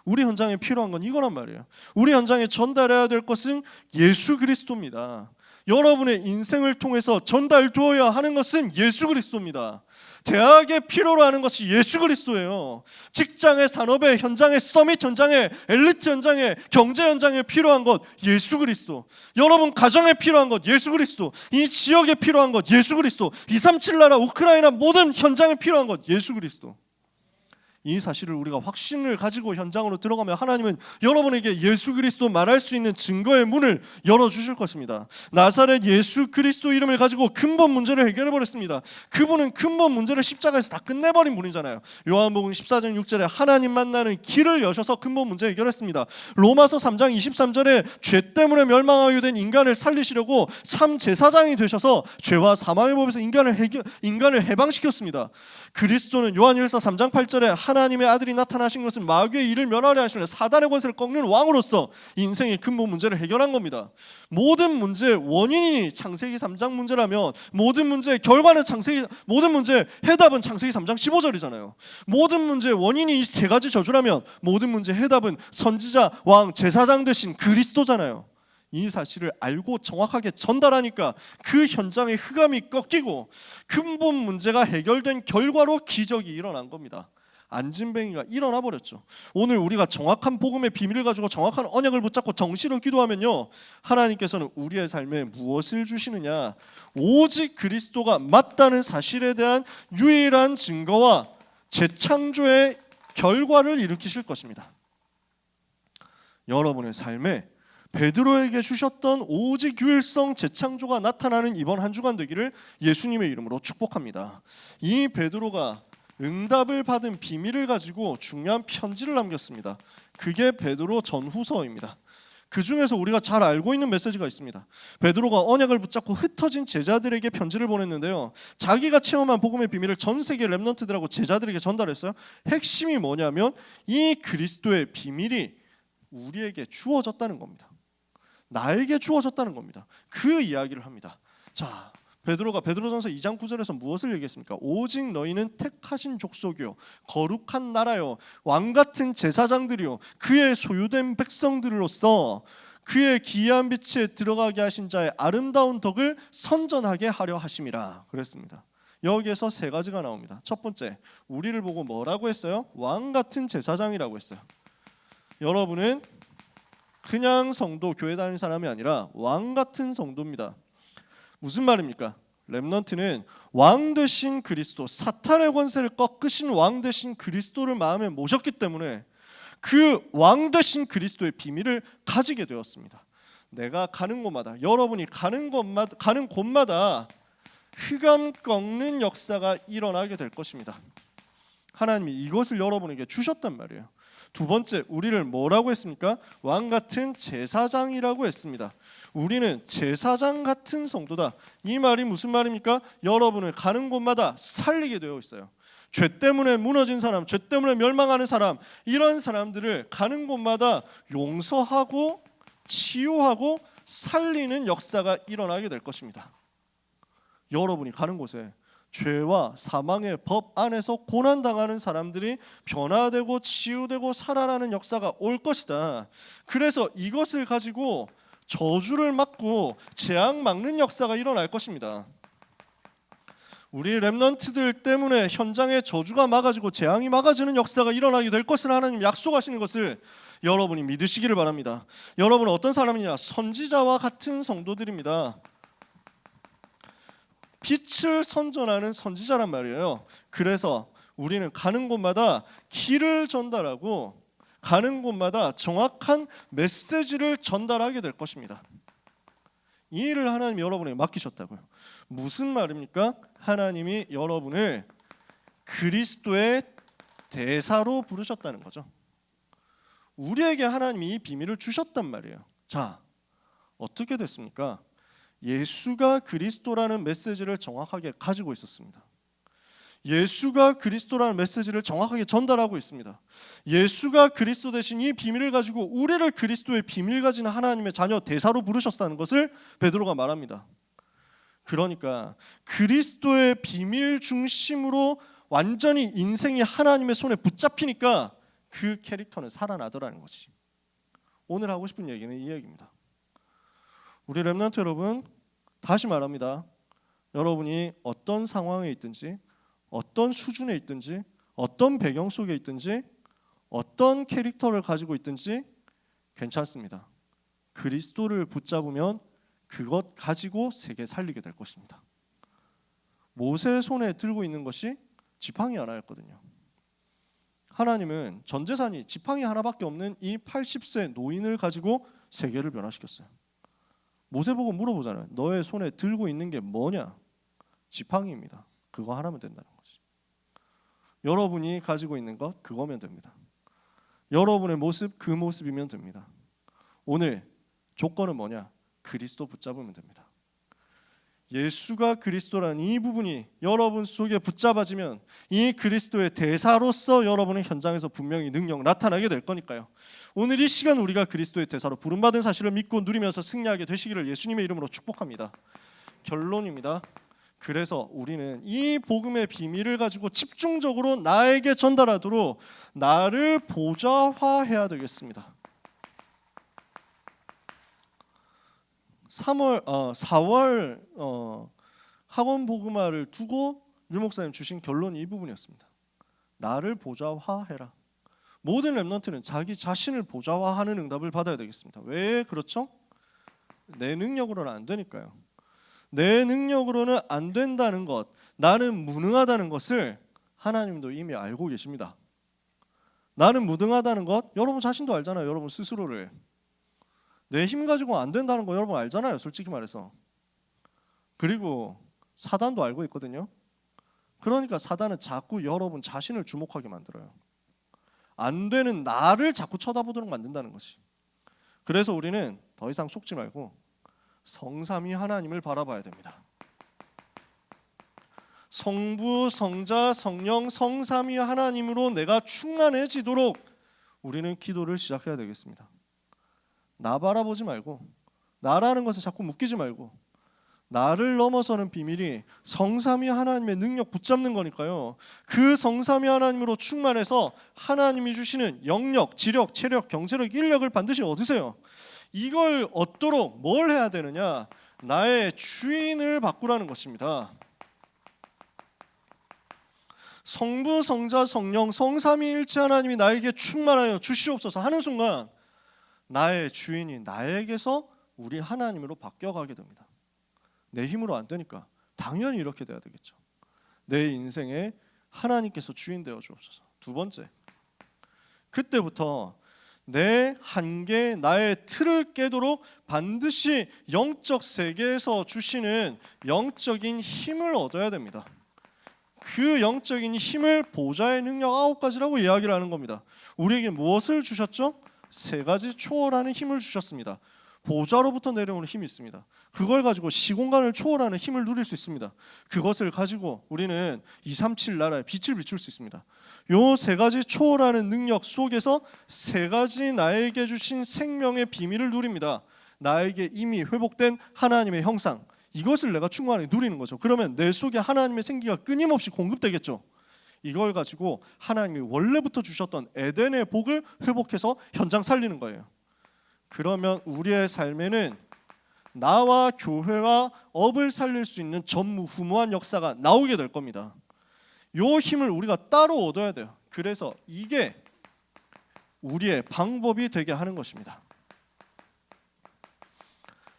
우리 현장에 필요한 건 이거란 말이에요. 우리 현장에 전달해야 될 것은 예수 그리스도입니다. 여러분의 인생을 통해서 전달되어야 하는 것은 예수 그리스도입니다. 대학에 필요로 하는 것이 예수 그리스도예요. 직장의 산업의 현장의 서밋 현장에, 엘리트 현장에, 경제 현장에 필요한 것 예수 그리스도. 여러분 가정에 필요한 것 예수 그리스도. 이 지역에 필요한 것 예수 그리스도. 237 나라 우크라이나 모든 현장에 필요한 것 예수 그리스도. 이 사실을 우리가 확신을 가지고 현장으로 들어가면 하나님은 여러분에게 예수 그리스도 말할 수 있는 증거의 문을 열어주실 것입니다. 나사렛 예수 그리스도 이름을 가지고 근본 문제를 해결해버렸습니다. 그분은 근본 문제를 십자가에서 다 끝내버린 분이잖아요. 요한복음 14장 6절에 하나님 만나는 길을 여셔서 근본 문제 해결했습니다. 로마서 3장 23절에 죄 때문에 멸망하게 된 인간을 살리시려고 참 제사장이 되셔서 죄와 사망의 법에서 인간을 해방시켰습니다. 그리스도는 요한일서 3장 8절에 하나님의 아들이 나타나신 것은 마귀의 일을 멸하려 하시는 사단의 권세를 꺾는 왕으로서 인생의 근본 문제를 해결한 겁니다. 모든 문제의 원인이 창세기 3장 문제라면 모든 문제의 결과는 모든 문제의 해답은 창세기 3장 15절이잖아요. 모든 문제의 원인이 이 세 가지 저주라면 모든 문제의 해답은 선지자, 왕, 제사장 되신 그리스도잖아요. 이 사실을 알고 정확하게 전달하니까 그 현장의 흑암이 꺾이고 근본 문제가 해결된 결과로 기적이 일어난 겁니다. 안진뱅이가 일어나 버렸죠. 오늘 우리가 정확한 복음의 비밀을 가지고 정확한 언약을 붙잡고 정시로 기도하면요, 하나님께서는 우리의 삶에 무엇을 주시느냐, 오직 그리스도가 맞다는 사실에 대한 유일한 증거와 재창조의 결과를 일으키실 것입니다. 여러분의 삶에 베드로에게 주셨던 오직 유일성 재창조가 나타나는 이번 한 주간 되기를 예수님의 이름으로 축복합니다. 이 베드로가 응답을 받은 비밀을 가지고 중요한 편지를 남겼습니다. 그게 베드로 전후서입니다. 그 중에서 우리가 잘 알고 있는 메시지가 있습니다. 베드로가 언약을 붙잡고 흩어진 제자들에게 편지를 보냈는데요, 자기가 체험한 복음의 비밀을 전 세계 렘넌트들하고 제자들에게 전달했어요. 핵심이 뭐냐면 이 그리스도의 비밀이 우리에게 주어졌다는 겁니다. 나에게 주어졌다는 겁니다. 그 이야기를 합니다. 자, 베드로가 베드로전서 2장 9절에서 무엇을 얘기했습니까? 오직 너희는 택하신 족속이요 거룩한 나라요 왕같은 제사장들이요 그의 소유된 백성들로서 그의 기이한 빛에 들어가게 하신 자의 아름다운 덕을 선전하게 하려 하심이라 그랬습니다. 여기에서 세 가지가 나옵니다. 첫 번째, 우리를 보고 뭐라고 했어요? 왕같은 제사장이라고 했어요. 여러분은 그냥 성도, 교회 다니는 사람이 아니라 왕같은 성도입니다. 무슨 말입니까? 렘넌트는 왕 되신 그리스도, 사탄의 권세를 꺾으신 왕 되신 그리스도를 마음에 모셨기 때문에 그 왕 되신 그리스도의 비밀을 가지게 되었습니다. 내가 가는 곳마다, 여러분이 가는 곳마다 흑암 꺾는 역사가 일어나게 될 것입니다. 하나님이 이것을 여러분에게 주셨단 말이에요. 두 번째, 우리를 뭐라고 했습니까? 왕 같은 제사장이라고 했습니다. 우리는 제사장 같은 성도다. 이 말이 무슨 말입니까? 여러분을 가는 곳마다 살리게 되어 있어요. 죄 때문에 무너진 사람, 죄 때문에 멸망하는 사람, 이런 사람들을 가는 곳마다 용서하고 치유하고 살리는 역사가 일어나게 될 것입니다. 여러분이 가는 곳에 죄와 사망의 법 안에서 고난당하는 사람들이 변화되고 치유되고 살아나는 역사가 올 것이다. 그래서 이것을 가지고 저주를 막고 재앙 막는 역사가 일어날 것입니다. 우리 렘넌트들 때문에 현장에 저주가 막아지고 재앙이 막아지는 역사가 일어나게 될 것을 하나님 약속하시는 것을 여러분이 믿으시기를 바랍니다. 여러분은 어떤 사람이냐? 선지자와 같은 성도들입니다. 빛을 선전하는 선지자란 말이에요. 그래서 우리는 가는 곳마다 길을 전달하고 가는 곳마다 정확한 메시지를 전달하게 될 것입니다. 이 일을 하나님이 여러분에게 맡기셨다고요. 무슨 말입니까? 하나님이 여러분을 그리스도의 대사로 부르셨다는 거죠. 우리에게 하나님이 이 비밀을 주셨단 말이에요. 자, 어떻게 됐습니까? 예수가 그리스도라는 메시지를 정확하게 가지고 있었습니다. 예수가 그리스도라는 메시지를 정확하게 전달하고 있습니다. 예수가 그리스도 되신 이 비밀을 가지고 우리를 그리스도의 비밀 가진 하나님의 자녀 대사로 부르셨다는 것을 베드로가 말합니다. 그러니까 그리스도의 비밀 중심으로 완전히 인생이 하나님의 손에 붙잡히니까 그 캐릭터는 살아나더라는 것이. 오늘 하고 싶은 얘기는 이 얘기입니다. 우리 렘넌트 여러분, 다시 말합니다. 여러분이 어떤 상황에 있든지, 어떤 수준에 있든지, 어떤 배경 속에 있든지, 어떤 캐릭터를 가지고 있든지 괜찮습니다. 그리스도를 붙잡으면 그것 가지고 세계 살리게 될 것입니다. 모세의 손에 들고 있는 것이 지팡이 하나였거든요. 하나님은 전 재산이 지팡이 하나밖에 없는 이 80세 노인을 가지고 세계를 변화시켰어요. 모세 보고 물어보잖아요. 너의 손에 들고 있는 게 뭐냐? 지팡이입니다. 그거 하나면 된다는 거지. 여러분이 가지고 있는 것 그거면 됩니다. 여러분의 모습 그 모습이면 됩니다. 오늘 조건은 뭐냐? 그리스도 붙잡으면 됩니다. 예수가 그리스도라는 이 부분이 여러분 속에 붙잡아지면 이 그리스도의 대사로서 여러분의 현장에서 분명히 능력 나타나게 될 거니까요. 오늘 이 시간 우리가 그리스도의 대사로 부름받은 사실을 믿고 누리면서 승리하게 되시기를 예수님의 이름으로 축복합니다. 결론입니다. 그래서 우리는 이 복음의 비밀을 가지고 집중적으로 나에게 전달하도록 나를 보좌화해야 되겠습니다. 4월 학원 복음화를 두고 유 목사님 주신 결론이 이 부분이었습니다. 나를 보좌화해라. 모든 렘넌트는 자기 자신을 보좌화하는 응답을 받아야 되겠습니다. 왜 그렇죠? 내 능력으로는 안 되니까요. 내 능력으로는 안 된다는 것, 나는 무능하다는 것을 하나님도 이미 알고 계십니다. 나는 무능하다는 것 여러분 자신도 알잖아요. 여러분 스스로를. 내 힘 가지고 안 된다는 거 여러분 알잖아요. 솔직히 말해서. 그리고 사단도 알고 있거든요. 그러니까 사단은 자꾸 여러분 자신을 주목하게 만들어요. 안 되는 나를 자꾸 쳐다보도록 만든다는 것이. 그래서 우리는 더 이상 속지 말고 성삼위 하나님을 바라봐야 됩니다. 성부, 성자, 성령, 성삼위 하나님으로 내가 충만해지도록 우리는 기도를 시작해야 되겠습니다. 나 바라보지 말고, 나라는 것에 자꾸 묶이지 말고, 나를 넘어서는 비밀이 성삼위 하나님의 능력 붙잡는 거니까요. 그 성삼위 하나님으로 충만해서 하나님이 주시는 영력, 지력, 체력, 경제력, 인력을 반드시 얻으세요. 이걸 얻도록 뭘 해야 되느냐? 나의 주인을 바꾸라는 것입니다. 성부, 성자, 성령, 성삼위일체 하나님이 나에게 충만하여 주시옵소서 하는 순간 나의 주인이 나에게서 우리 하나님으로 바뀌어가게 됩니다. 내 힘으로 안 되니까 당연히 이렇게 돼야 되겠죠. 내 인생에 하나님께서 주인 되어 주옵소서. 두 번째, 그때부터 내 한계, 나의 틀을 깨도록 반드시 영적 세계에서 주시는 영적인 힘을 얻어야 됩니다. 그 영적인 힘을 보좌의 능력 9가지라고 이야기를 하는 겁니다. 우리에게 무엇을 주셨죠? 3가지 초월하는 힘을 주셨습니다. 보좌로부터 내려오는 힘이 있습니다. 그걸 가지고 시공간을 초월하는 힘을 누릴 수 있습니다. 그것을 가지고 우리는 237 나라에 빛을 비출 수 있습니다. 요 3가지 초월하는 능력 속에서 3가지 나에게 주신 생명의 비밀을 누립니다. 나에게 이미 회복된 하나님의 형상, 이것을 내가 충만하게 누리는 거죠. 그러면 내 속에 하나님의 생기가 끊임없이 공급되겠죠. 이걸 가지고 하나님이 원래부터 주셨던 에덴의 복을 회복해서 현장 살리는 거예요. 그러면 우리의 삶에는 나와 교회와 업을 살릴 수 있는 전무후무한 역사가 나오게 될 겁니다. 이 힘을 우리가 따로 얻어야 돼요. 그래서 이게 우리의 방법이 되게 하는 것입니다.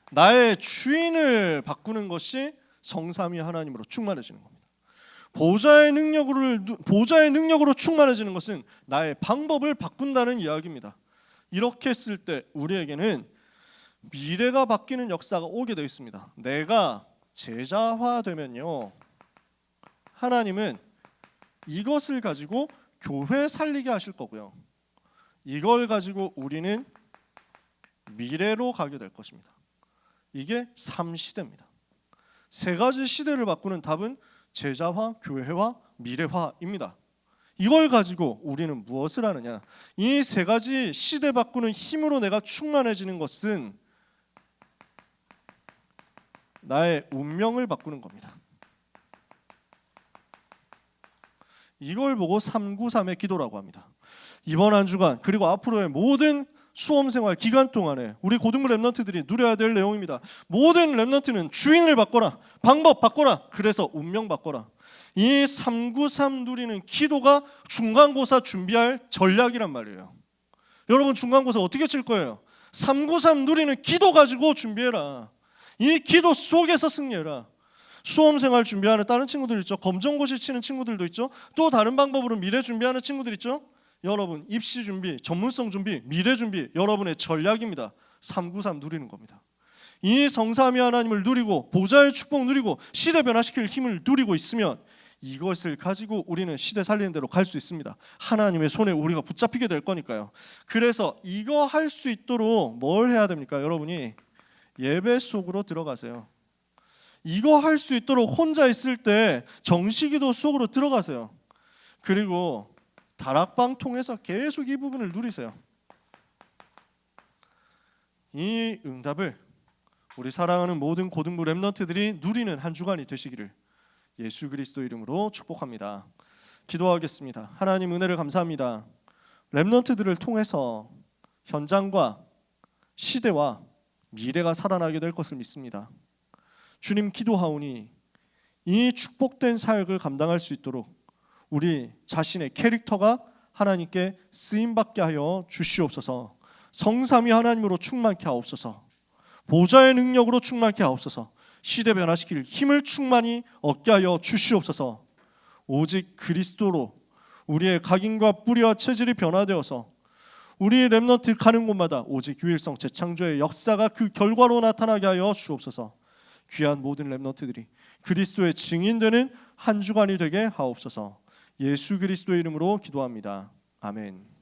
나의 주인을 바꾸는 것이 성삼위 하나님으로 충만해지는 겁니다. 보좌의 능력으로 충만해지는 것은 나의 방법을 바꾼다는 이야기입니다. 이렇게 했을 때 우리에게는 미래가 바뀌는 역사가 오게 되어 있습니다. 내가 제자화되면요, 하나님은 이것을 가지고 교회 살리게 하실 거고요, 이걸 가지고 우리는 미래로 가게 될 것입니다. 이게 3시대입니다. 3가지 시대를 바꾸는 답은 제자화, 교회화, 미래화입니다. 이걸 가지고 우리는 무엇을 하느냐? 이 3가지 시대 바꾸는 힘으로 내가 충만해지는 것은 나의 운명을 바꾸는 겁니다. 이걸 보고 393의 기도라고 합니다. 이번 한 주간 그리고 앞으로의 모든 수험생활 기간 동안에 우리 고등부 랩런트들이 누려야 될 내용입니다. 모든 랩런트는 주인을 바꿔라, 방법 바꿔라, 그래서 운명 바꿔라. 이 393 누리는 기도가 중간고사 준비할 전략이란 말이에요. 여러분 중간고사 어떻게 칠 거예요? 393 누리는 기도 가지고 준비해라. 이 기도 속에서 승리해라. 수험생활 준비하는 다른 친구들 있죠. 검정고시 치는 친구들도 있죠. 또 다른 방법으로 미래 준비하는 친구들 있죠. 여러분 입시 준비, 전문성 준비, 미래 준비 여러분의 전략입니다. 393 누리는 겁니다. 이 성삼위 하나님을 누리고 보좌의 축복 누리고 시대 변화시킬 힘을 누리고 있으면 이것을 가지고 우리는 시대 살리는 대로 갈 수 있습니다. 하나님의 손에 우리가 붙잡히게 될 거니까요. 그래서 이거 할 수 있도록 뭘 해야 됩니까? 여러분이 예배 속으로 들어가세요. 이거 할 수 있도록 혼자 있을 때 정시기도 속으로 들어가세요. 그리고 다락방 통해서 계속 이 부분을 누리세요. 이 응답을 우리 사랑하는 모든 고등부 랩런트들이 누리는 한 주간이 되시기를 예수 그리스도 이름으로 축복합니다. 기도하겠습니다. 하나님 은혜를 감사합니다. 랩런트들을 통해서 현장과 시대와 미래가 살아나게 될 것을 믿습니다. 주님 기도하오니 이 축복된 사역을 감당할 수 있도록 우리 자신의 캐릭터가 하나님께 쓰임받게 하여 주시옵소서. 성삼위 하나님으로 충만케 하옵소서. 보좌의 능력으로 충만케 하옵소서. 시대 변화시킬 힘을 충만히 얻게 하여 주시옵소서. 오직 그리스도로 우리의 각인과 뿌리와 체질이 변화되어서 우리 렘넌트 가는 곳마다 오직 유일성 재창조의 역사가 그 결과로 나타나게 하여 주옵소서. 귀한 모든 렘넌트들이 그리스도의 증인되는 한 주간이 되게 하옵소서. 예수 그리스도의 이름으로 기도합니다. 아멘.